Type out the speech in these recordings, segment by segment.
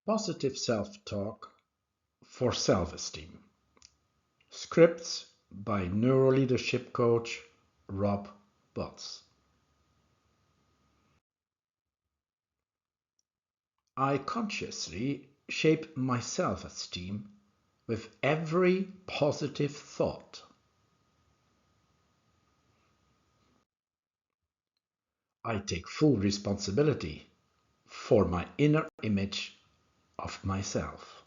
Positive self-talk for self-esteem. Scripts by neuroleadership coach Rob Butts. I consciously shape my self-esteem with every positive thought. I take full responsibility for my inner image of myself.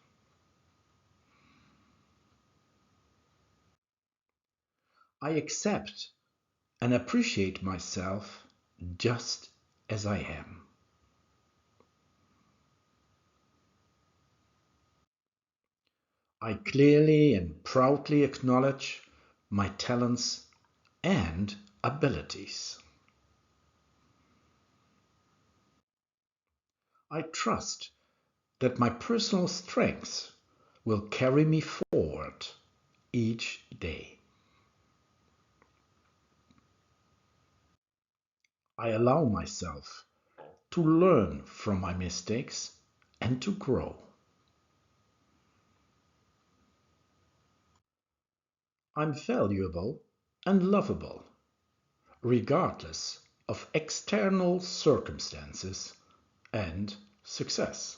I accept and appreciate myself just as I am. I clearly and proudly acknowledge my talents and abilities. I trust that my personal strengths will carry me forward each day. I allow myself to learn from my mistakes and to grow. I'm valuable and lovable, regardless of external circumstances and success.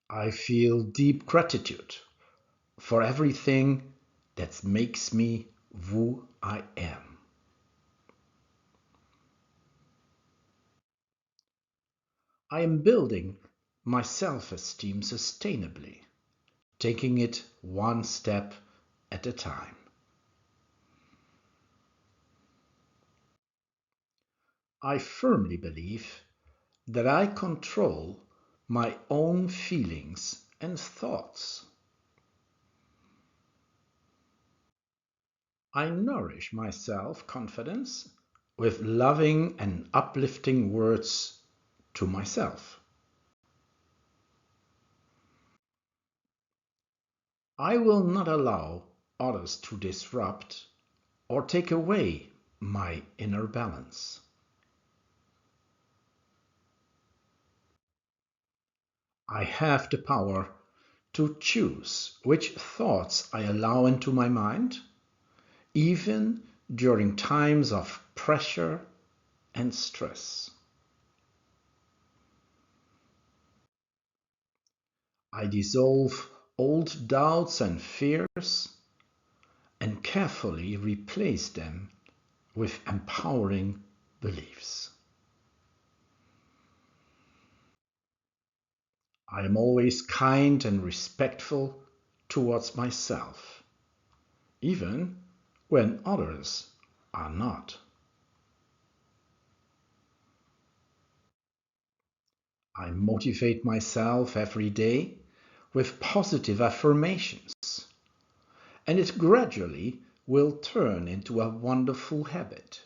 I feel deep gratitude for everything that makes me who I am. I am building my self-esteem sustainably, taking it one step at a time. I firmly believe that I control my own feelings and thoughts. I nourish my self-confidence with loving and uplifting words to myself. I will not allow others to disrupt or take away my inner balance. I have the power to choose which thoughts I allow into my mind, even during times of pressure and stress. I dissolve old doubts and fears and carefully replace them with empowering beliefs. I am always kind and respectful towards myself, even when others are not. I motivate myself every day with positive affirmations, and it gradually will turn into a wonderful habit.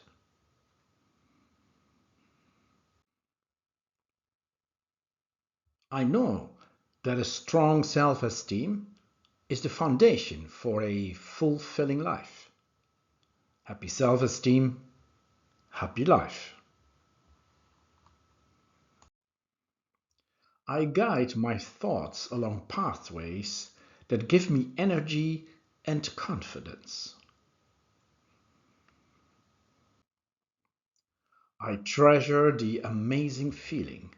I know that a strong self-esteem is the foundation for a fulfilling life. Happy self-esteem, happy life. I guide my thoughts along pathways that give me energy and confidence. I treasure the amazing feeling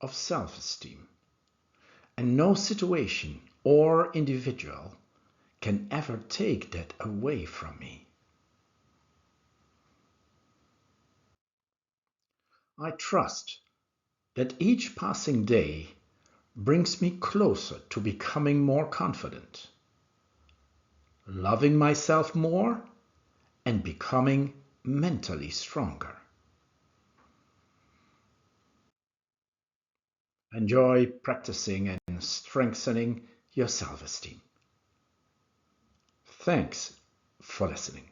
of self-esteem, and no situation or individual can ever take that away from me. I trust that each passing day brings me closer to becoming more confident, loving myself more, and becoming mentally stronger. Enjoy practicing and strengthening your self-esteem. Thanks for listening.